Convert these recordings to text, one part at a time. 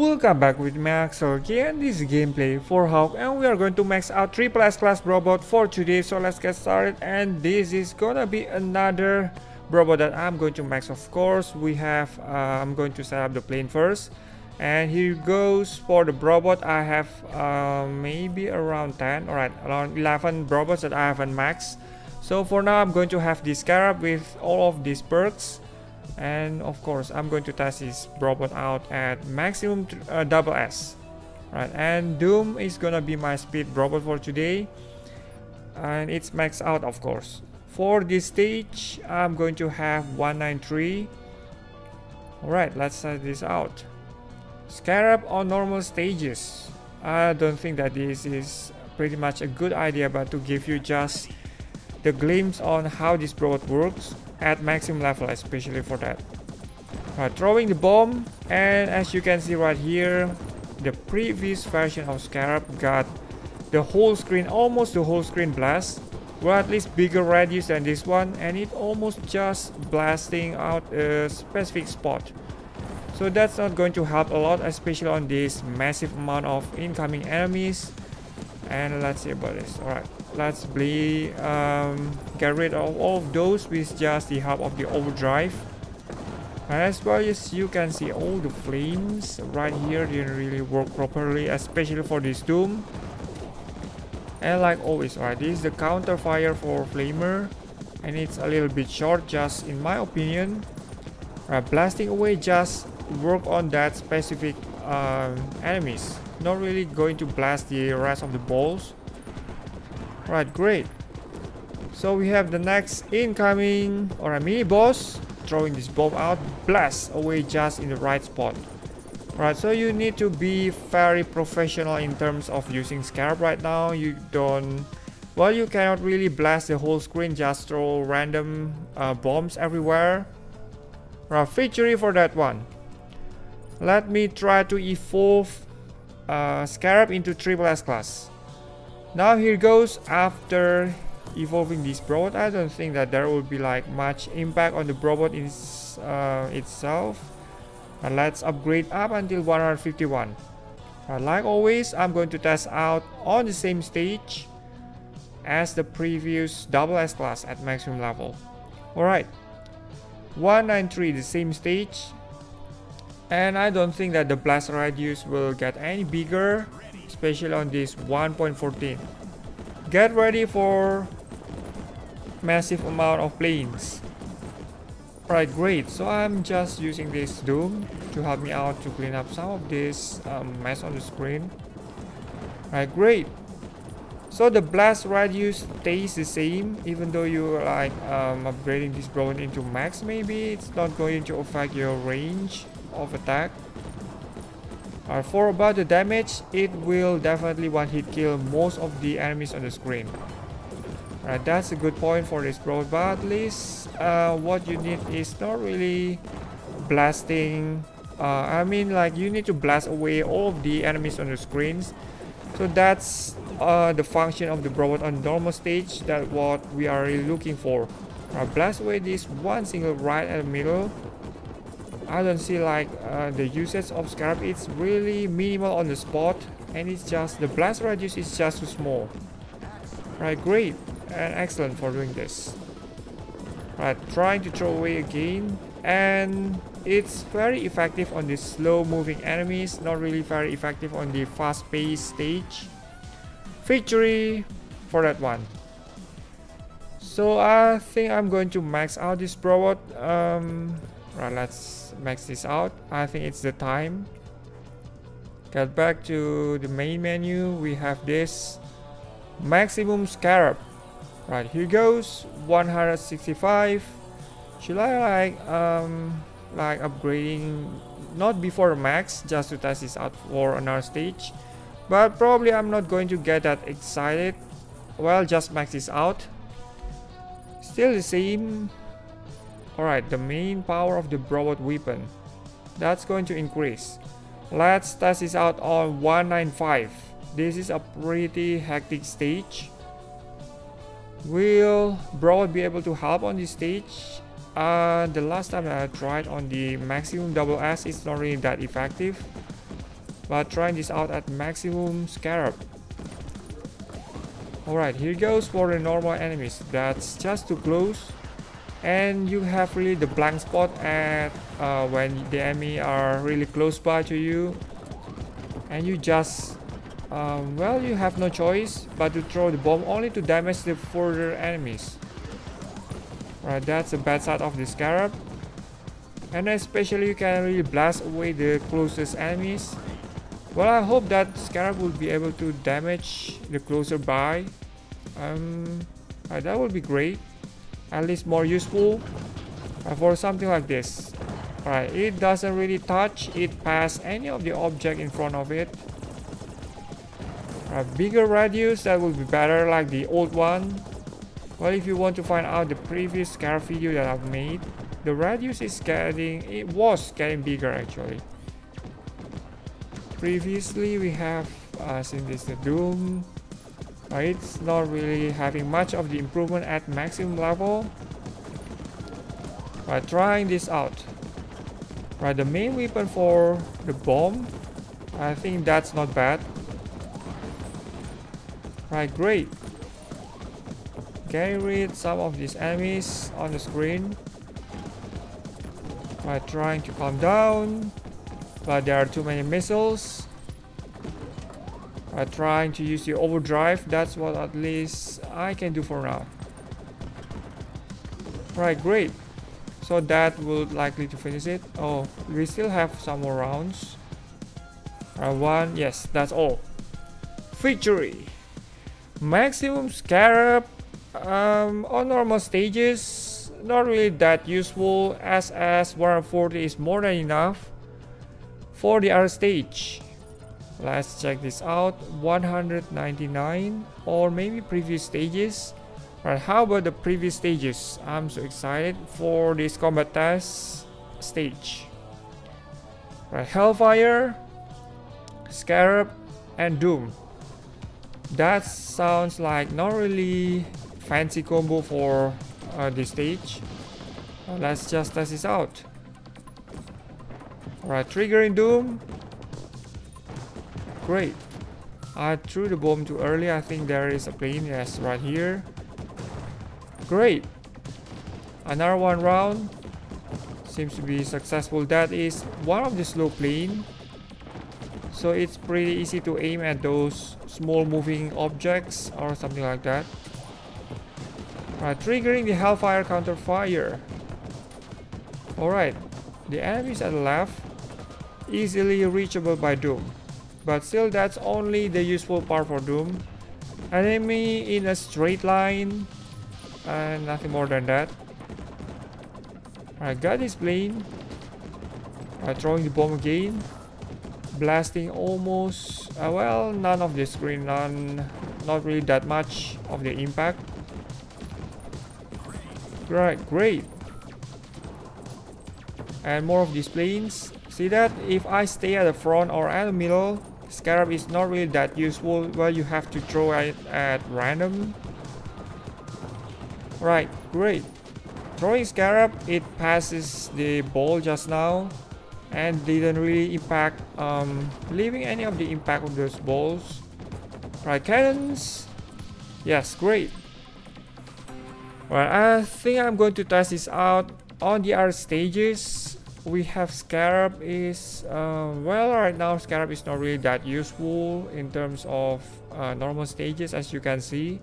Welcome back with me, Axel again. This is gameplay for Hawk, and we are going to max out SSS class robot for today. So let's get started. And this is gonna be another robot that I'm going to max. Of course, we have. I'm going to set up the plane first, and here goes for the robot. I have maybe around 10, alright, around 11 robots that I haven't maxed. So for now, I'm going to have this Scarab with all of these perks. And of course, I'm going to test this robot out at maximum SS. Right, and Doom is gonna be my speed robot for today, and it's maxed out, of course. For this stage, I'm going to have 193. Alright, let's test this out. Scarab on normal stages. I don't think that this is pretty much a good idea, but to give you just the glimpse on how this robot works at maximum level, especially for that. Right, throwing the bomb, and as you can see right here, the previous version of Scarab got the whole screen, almost the whole screen blast, or at least bigger radius than this one, and it almost just blasting out a specific spot. So that's not going to help a lot, especially on this massive amount of incoming enemies. And let's see about this. Alright, let's get rid of all of those with just the help of the overdrive. And as well as you can see, all the flames right here didn't really work properly, especially for this Doom. And like always, right, this is the counter fire for Flamer, and it's a little bit short, just in my opinion. Blasting away just work on that specific enemies, not really going to blast the rest of the balls. Right, great. So we have the next incoming, or a mini boss, throwing this bomb out, blast away just in the right spot. Right, so you need to be very professional in terms of using Scarab right now. You don't, well, you cannot really blast the whole screen, just throw random bombs everywhere. Right, victory for that one. Let me try to evolve Scarab into SSS class. Now here goes. After evolving this robot, I don't think that there will be like much impact on the robot itself. And let's upgrade up until 151. Like always, I'm going to test out on the same stage as the previous SS class at maximum level. Alright, 193, the same stage. And I don't think that the blast radius will get any bigger, especially on this 1.14. Get ready for massive amount of planes. Right, great. So I'm just using this Doom to help me out to clean up some of this mess on the screen. Right, great. So the blast radius stays the same, even though you like upgrading this robot into max. Maybe it's not going to affect your range of attack. For about the damage, it will definitely one hit kill most of the enemies on the screen. Right, that's a good point for this robot, but at least what you need is not really blasting. I mean, like, you need to blast away all of the enemies on the screens. So that's the function of the robot on normal stage. That's what we are really looking for. Blast away this one single right at the middle. I don't see like the usage of Scarab. It's really minimal on the spot, and it's just the blast radius is just too small. Right, great and excellent for doing this. Right, trying to throw away again, and it's very effective on the slow moving enemies, not really very effective on the fast paced stage. Victory for that one. So I think I'm going to max out this robot. Right, let's max this out. I think it's the time. Get back to the main menu. We have this maximum Scarab. Right, here goes 165. Should I like upgrading not before the max, just to test this out for another stage? But probably I'm not going to get that excited. Well, just max this out. Still the same. Alright, the main power of the robot weapon, that's going to increase. Let's test this out on 195. This is a pretty hectic stage. Will robot be able to help on this stage? The last time I tried on the maximum SS, it's not really that effective. but trying this out at maximum Scarab. Alright, here goes for the normal enemies. That's just too close. And you have really the blank spot at when the enemy are really close by to you. And you just, well, you have no choice but to throw the bomb only to damage the further enemies. Right, that's the bad side of the Scarab. And especially you can really blast away the closest enemies. Well, I hope that Scarab will be able to damage the closer by. That would be great. At least more useful for something like this. Alright, it doesn't really touch it past any of the object in front of it. Bigger radius, that would be better, like the old one. Well, if you want to find out the previous Scarab video that I've made, the radius is was getting bigger actually. Previously we have seen this, the Doom. It's not really having much of the improvement at maximum level. Trying this out. The main weapon for the bomb, I think that's not bad. Great. Getting rid some of these enemies on the screen. Trying to calm down, but there are too many missiles. Trying to use the overdrive. That's what at least I can do for now. Great. So that will likely to finish it. Oh, we still have some more rounds. One, yes, that's all. Victory. Maximum Scarab on normal stages, not really that useful. SS 140 is more than enough for the other stage. Let's check this out. 199 or maybe previous stages. How about the previous stages? I'm so excited for this combat test stage. Hellfire, Scarab, and Doom. That sounds like not really fancy combo for this stage. Let's just test this out. Triggering Doom. Great. I threw the bomb too early. I think there is a plane. Yes, right here. Great. Another one round. Seems to be successful. That is one of the slow plane. So it's pretty easy to aim at those small moving objects or something like that. Triggering the Hellfire counter fire. Alright. The enemies at the left easily reachable by Doom. But still, that's only the useful part for Doom. Enemy in a straight line and nothing more than that. Got this plane. Throwing the bomb again. Blasting almost, well, none of the screen, not really that much of the impact. Great. And more of these planes. See that if I stay at the front or at the middle, Scarab is not really that useful. Well, you have to throw it at random. Great. Throwing Scarab, it passes the ball just now and didn't really impact, leaving any of the impact of those balls. Cannons. Yes, great. I think I'm going to test this out on the other stages. We have Scarab is, well, right now Scarab is not really that useful in terms of normal stages, as you can see.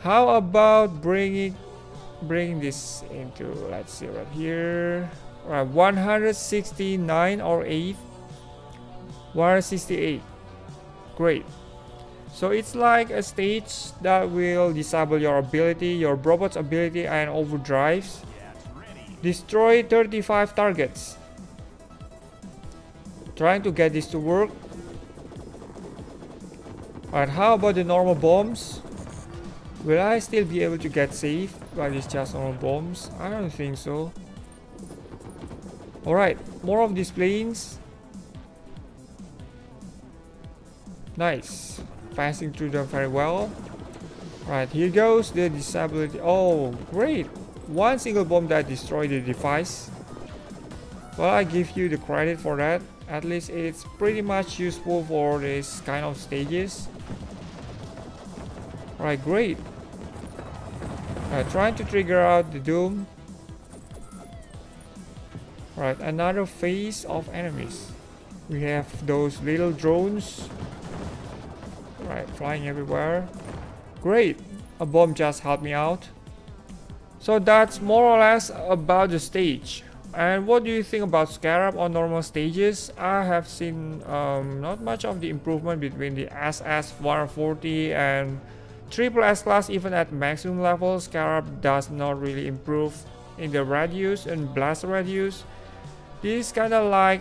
How about bringing this into, let's see right here. 169 or 8. 168. Great. So it's like a stage that will disable your ability, your robot's ability and overdrives. Destroy 35 targets. Trying to get this to work. Alright, how about the normal bombs? Will I still be able to get safe while it's just normal bombs? I don't think so. Alright, more of these planes. Nice. Passing through them very well. Right, here goes the disability. Oh, great. One single bomb that destroyed the device. Well, I give you the credit for that. At least it's pretty much useful for this kind of stages. Alright, great. Trying to trigger out the doom. Alright, another phase of enemies. We have those little drones. Right, flying everywhere. Great. A bomb just helped me out. So that's more or less about the stage. And what do you think about Scarab on normal stages? I have seen not much of the improvement between the SS 140 and triple S class. Even at maximum level, Scarab does not really improve in the radius and blast radius. This kind of like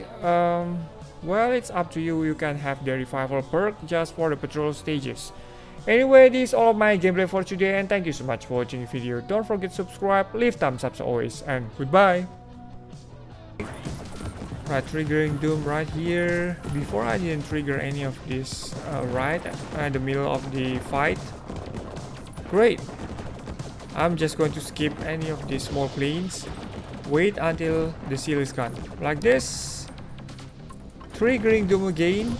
well, it's up to you. You can have the revival perk just for the patrol stages. Anyway, this is all of my gameplay for today, and thank you so much for watching the video. Don't forget to subscribe, leave thumbs up as always, and goodbye. Right, triggering doom right here. Before I didn't trigger any of this right in the middle of the fight. Great. I'm just going to skip any of these small planes. Wait until the seal is gone. Like this. Triggering doom again.